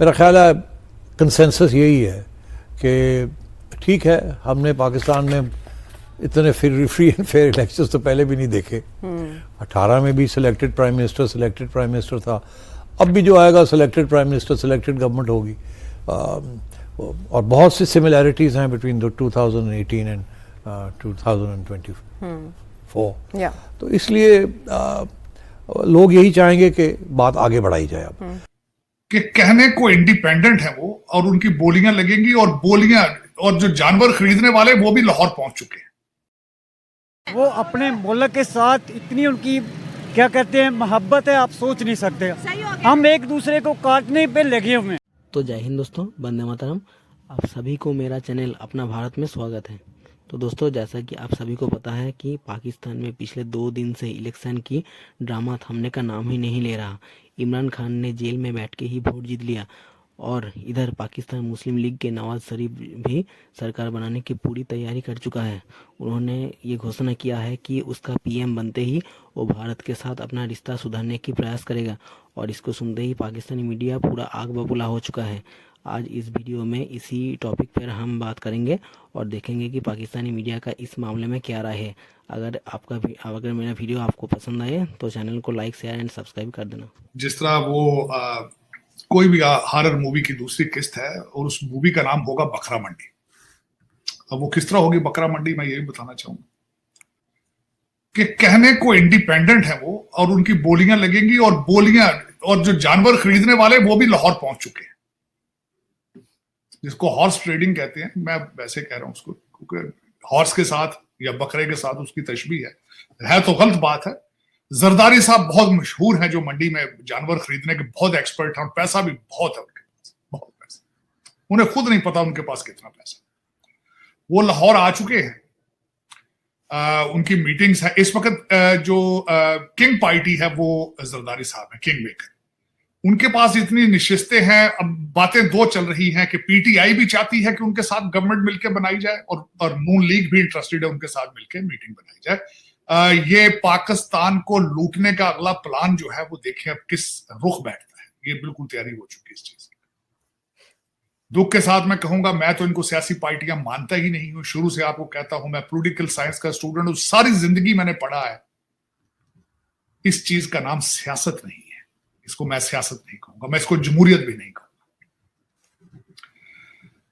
मेरा ख्याल है कंसेंसस यही है कि ठीक है, हमने पाकिस्तान में इतने फ्री एंड फेयर इलेक्शंस तो पहले भी नहीं देखे। 18 में भी सिलेक्टेड प्राइम मिनिस्टर था, अब भी जो आएगा selected prime minister, selected government होगी। और बहुत सी सिमिलैरिटीज़ हैं बिटवीन 2018 एंड 2024। तो इसलिए लोग यही चाहेंगे कि बात आगे बढ़ाई जाए। अब कि कहने को इंडिपेंडेंट है वो, और उनकी बोलियां लगेंगी, और बोलियां और जो जानवर खरीदने वाले वो भी लाहौर पहुंच चुके हैं। वो अपने मुल्क के साथ इतनी उनकी क्या कहते हैं मोहब्बत है, आप सोच नहीं सकते। हम एक दूसरे को काटने पे लगे हुए हैं। तो जय हिंद दोस्तों, वंदे मातरम। आप सभी को मेरा चैनल अपना भारत में स्वागत है। तो दोस्तों, जैसा कि आप सभी को पता है कि पाकिस्तान में पिछले 2 दिन से इलेक्शन की ड्रामा थमने का नाम ही नहीं ले रहा। इमरान खान ने जेल में बैठ के ही वोट जीत लिया, और इधर पाकिस्तान मुस्लिम लीग के नवाज शरीफ भी सरकार बनाने की पूरी तैयारी कर चुका है। उन्होंने ये घोषणा किया है कि उसका पीएम बनते ही वो भारत के साथ अपना रिश्ता सुधारने की प्रयास करेगा, और इसको सुनते ही पाकिस्तानी मीडिया पूरा आग बबूला हो चुका है। आज इस वीडियो में इसी टॉपिक पर हम बात करेंगे और देखेंगे कि पाकिस्तानी मीडिया का इस मामले में क्या राय है। अगर मेरा वीडियो आपको पसंद आए तो चैनल को लाइक, शेयर एंड सब्सक्राइब कर देना। जिस तरह वो कोई भी हॉरर मूवी की दूसरी किस्त है, और उस मूवी का नाम होगा बकरा मंडी। अब वो किस तरह होगी बकरा मंडी, मैं यही बताना चाहूंगा कि कहने को इंडिपेंडेंट है वो, और उनकी बोलियां लगेंगी, और बोलियां और जो जानवर खरीदने वाले वो भी लाहौर पहुंच चुके हैं, जिसको हॉर्स ट्रेडिंग कहते हैं। मैं वैसे कह रहा हूं उसको, क्योंकि हॉर्स के साथ या बकरे के साथ उसकी तशबीह है तो गलत बात है। जरदारी साहब बहुत मशहूर हैं, जो मंडी में जानवर खरीदने के बहुत एक्सपर्ट हैं, और पैसा भी बहुत है उनके पास, बहुत पैसा। उन्हें खुद नहीं पता उनके पास कितना पैसा। वो लाहौर आ चुके हैं, उनकी मीटिंग्स है इस वक्त। जो किंग पार्टी है वो जरदारी साहब है, किंग मेकर। उनके पास इतनी निशिस्तें हैं। अब बातें दो चल रही हैं कि पीटीआई भी चाहती है कि उनके साथ गवर्नमेंट मिलकर बनाई जाए, और नून लीग भी इंटरेस्टेड है उनके साथ मिलकर मीटिंग बनाई जाए। ये पाकिस्तान को लूटने का अगला प्लान जो है वो देखें अब किस रुख बैठता है। ये बिल्कुल तैयारी हो चुकी है इस चीज की। दुख के साथ मैं कहूंगा, मैं तो इनको सियासी पार्टियां मानता ही नहीं हूं। शुरू से आपको कहता हूं, मैं पॉलिटिकल साइंस का स्टूडेंट हूं, सारी जिंदगी मैंने पढ़ा है। इस चीज का नाम सियासत नहीं है। इसको मैं सियासत नहीं कहूंगा, मैं इसको जमहूरियत भी नहीं कहूंगा।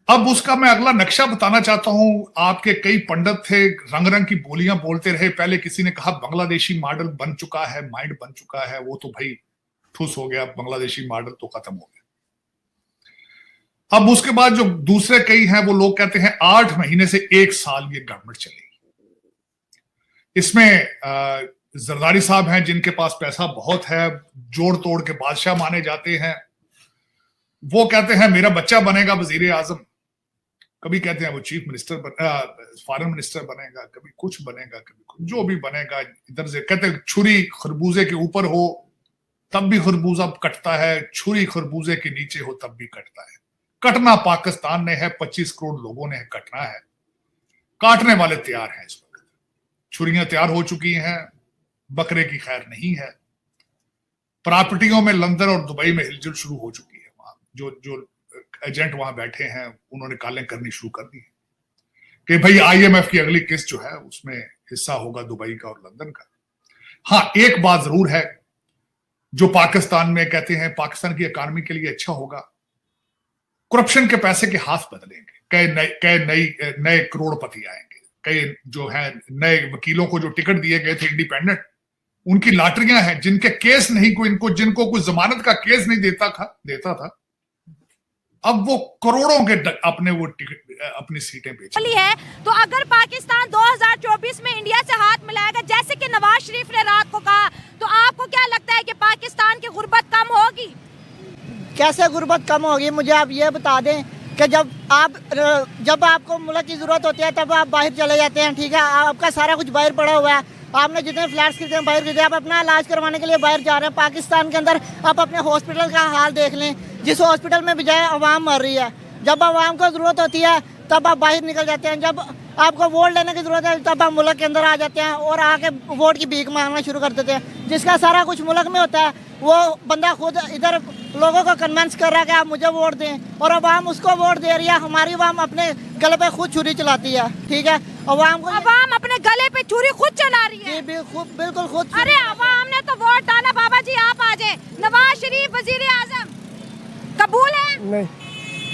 अब उसका मैं अगला नक्शा बताना चाहता हूं। आपके कई पंडित थे, रंग रंग की बोलियां बोलते रहे। पहले किसी ने कहा बांग्लादेशी मॉडल बन चुका है, माइंड बन चुका है। वो तो भाई ठुस हो गया, बांग्लादेशी मॉडल तो खत्म हो गया। अब उसके बाद जो दूसरे कई हैं, वो लोग कहते हैं 8 महीने से 1 साल ये गवर्नमेंट चलेगी। इसमें जरदारी साहब हैं, जिनके पास पैसा बहुत है, जोड़ तोड़ के बादशाह माने जाते हैं। वो कहते हैं मेरा बच्चा बनेगा वजीर आजम। कभी कहते हैं वो चीफ मिनिस्टर फॉरेन मिनिस्टर बनेगा, कभी कुछ बनेगा, कभी कुछ, जो भी बनेगा। इधर से कहते हैं छुरी खरबूजे के ऊपर हो तब भी खरबूजा कटता है, छुरी खरबूजे के नीचे हो तब भी कटता है। कटना पाकिस्तान ने है, 25 करोड़ लोगों ने कटना है। काटने वाले तैयार हैं इस वक्त। छुरियां तैयार हो चुकी हैं, बकरे की खैर नहीं है। प्रॉपर्टियों में लंदन और दुबई में हिलजुल शुरू हो चुकी है। वहां जो एजेंट वहां बैठे हैं, उन्होंने कालें करनी शुरू कर दी है कि भाई आईएमएफ की अगली किस्त जो है उसमें हिस्सा होगा दुबई का और लंदन का। हाँ, एक बात जरूर है जो पाकिस्तान में कहते हैं पाकिस्तान की इकॉनमी के लिए अच्छा होगा, करप्शन के पैसे के हाथ बदलेंगे। कई नए करोड़पति आएंगे। कई जो है नए वकीलों को जो टिकट दिए गए थे इंडिपेंडेंट, उनकी लॉटरियां हैं, जिनके केस नहीं कोई जिनको कोई जमानत का केस नहीं देता था, अब वो करोड़ों के अपनी सीटें बेचती है। तो अगर पाकिस्तान 2024 में इंडिया से हाथ मिलाएगा, जैसे कि नवाज शरीफ ने रात को कहा, तो आपको क्या लगता है कि पाकिस्तान की गुर्बत कम होगी? कैसे गुर्बत कम होगी, मुझे आप ये बता दें कि जब आपको मुल्क की जरूरत होती है तब आप बाहर चले जाते हैं। ठीक है, आपका सारा कुछ बाहर पड़ा हुआ है। आपने जितने फ्लैट्स खरीदे बाहर खरीदे, आप अपना इलाज करवाने के लिए बाहर जा रहे हैं। पाकिस्तान के अंदर आप अपने हॉस्पिटल का हाल देख लें, जिस हॉस्पिटल में बजाय आवाम मर रही है। जब आवाम को जरूरत होती है तब आप बाहर निकल जाते हैं। जब आपको वोट लेने की जरूरत है तब आप मुल्क के अंदर आ जाते हैं और आके वोट की भीख मांगना शुरू कर देते हैं। जिसका सारा कुछ मुल्क में होता है वो बंदा खुद इधर लोगों को कन्विंस कर रहा है कि आप मुझे वोट दें, और अवाम उसको वोट दे रही है। हमारी अवाम अपने गले पे खुद छुरी चलाती है, ठीक है। अवाम अपने गले पे छुरी खुद चला रही है। बिल्कुल खुद। अरे अवाम ने तो वोट डाला। बाबा जी आप आ जाए। नवाज शरीफ वजीर आजम कबूल है? नहीं।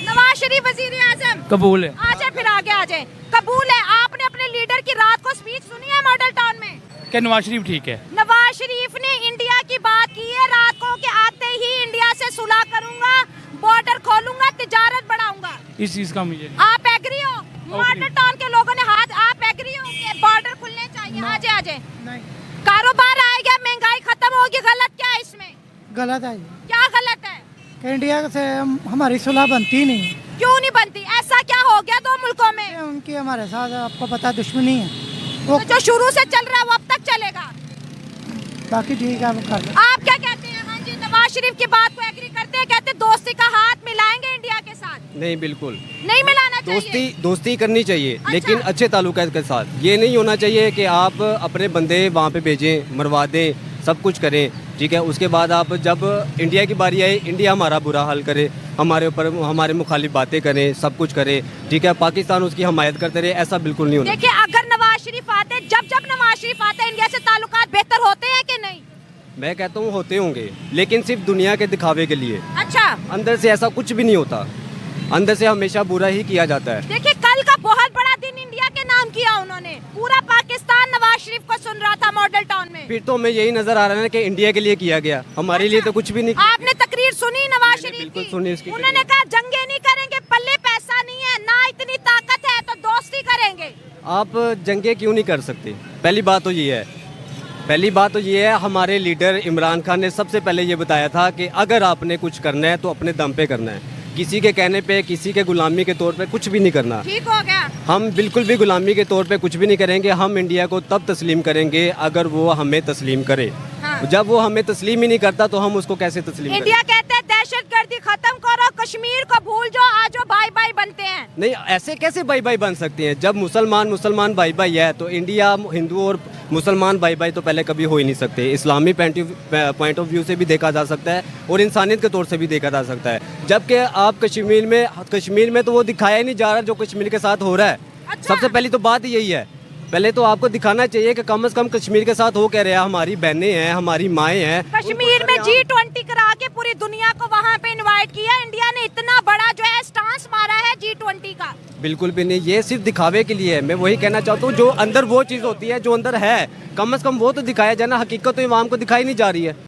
नवाज शरीफ वजीर आजम कबूल है। आ जाए, फिर आगे आ जाए। कबूल है। आपने अपने लीडर की रात को स्पीच सुनी है मॉडल टाउन में? क्या नवाज शरीफ ठीक है? नवाज शरीफ ने इंडिया की बात की है रात को कि आते ही इंडिया से सुलह करूंगा, बॉर्डर खोलूंगा, तिजारत बढ़ाऊंगा। इस चीज का मुझे आप एग्री हो? मॉडल टाउन के लोगों ने हाथ, आप एग्री हो कि बॉर्डर खुलने चाहिए? आ जाए। कारोबार आएगा, महंगाई खत्म होगी। गलत क्या है इसमें? गलत है क्या गलत है? कि इंडिया से हमारी सुलह बनती नहीं। क्यों नहीं बनती? ऐसा क्या हो गया दो मुल्कों में? उनकी हमारे साथ आपको पता दुश्मनी है। तो जो शुरू से चल रहा है वो अब तक चलेगा। बाकी ठीक है, आप क्या कहते हैं? हाँ जी, नवाज शरीफ की बात को एग्री करते हैं? कहते हैं दोस्ती का हाथ मिलाएंगे इंडिया के साथ? नहीं, बिल्कुल नहीं मिलाना चाहिए। दोस्ती करनी चाहिए, अच्छा। लेकिन अच्छे ताल्लुकात के साथ। ये नहीं होना चाहिए कि आप अपने बंदे वहाँ पे भेजें, मरवा दें, सब कुछ करें, ठीक है। उसके बाद आप जब इंडिया की बारी आए, इंडिया हमारा बुरा हाल करे, हमारे ऊपर हमारे मुखालिफ बातें करें, सब कुछ करे, ठीक है। पाकिस्तान उसकी हमायत करते रहे, ऐसा बिल्कुल नहीं होना। देखिए, अगर नवाज शरीफ आते, जब नवाज शरीफ आते, इंडिया से ताल्लुकात बेहतर होते हैं कि नहीं? मैं कहता हूँ होते होंगे, लेकिन सिर्फ दुनिया के दिखावे के लिए। अच्छा। अंदर से ऐसा कुछ भी नहीं होता, अंदर से हमेशा बुरा ही किया जाता है। देखिए, कल का बहुत बड़ा दिन इंडिया के नाम किया उन्होंने। पूरा पाकिस्तान नवाज शरीफ को सुन रहा था मॉडल टाउन में। फिर तो हमें यही नजर आ रहा है कि इंडिया के लिए किया गया, हमारे लिए तो कुछ भी नहीं। आपने तकरीर सुनी नवाज शरीफ बिल्कुल की? सुनी उसकी। उन्होंने कहा जंगे नहीं करेंगे, पल्ले पैसा नहीं है, ना इतनी ताकत है, तो दोस्ती करेंगे। आप जंगे क्यों नहीं कर सकते? पहली बात तो ये है, हमारे लीडर इमरान खान ने सबसे पहले ये बताया था कि अगर आपने कुछ करना है तो अपने दम पे करना है, किसी के कहने पे, किसी के गुलामी के तौर पे कुछ भी नहीं करना। ठीक हो गया। हम बिल्कुल भी गुलामी के तौर पे कुछ भी नहीं करेंगे। हम इंडिया को तब तस्लीम करेंगे अगर वो हमें तस्लीम करे। हाँ। जब वो हमें तस्लीम ही नहीं करता तो हम उसको कैसे तस्लीम इंडिया करें? कहते हैं दहशतगर्दी खत्म करो, कश्मीर को भूल जाओ, आज भाई भाई बनते हैं। नहीं, ऐसे कैसे भाई भाई बन सकते हैं? जब मुसलमान भाई भाई है तो इंडिया हिंदू और मुसलमान भाई भाई तो पहले कभी हो ही नहीं सकते। इस्लामी पॉइंट ऑफ व्यू से भी देखा जा सकता है और इंसानियत के तौर से भी देखा जा सकता है। जबकि आप कश्मीर में तो वो दिखाया ही नहीं जा रहा जो कश्मीर के साथ हो रहा है। अच्छा। सबसे पहली तो बात यही है, पहले तो आपको दिखाना चाहिए कि कम से कम कश्मीर के साथ हो क्या रहा है। हमारी बहनें हैं, हमारी माएँ हैं। कश्मीर में G20 करा के पूरी दुनिया को वहाँ पे इनवाइट किया। इंडिया ने इतना बड़ा जो है स्टांस मारा है G20 का। बिल्कुल भी नहीं, ये सिर्फ दिखावे के लिए है। मैं वही कहना चाहता हूँ, जो अंदर वो चीज़ होती है, जो अंदर है, कम से कम वो तो दिखाया जाए ना। हकीकत तो इमाम को दिखाई नहीं जा रही है।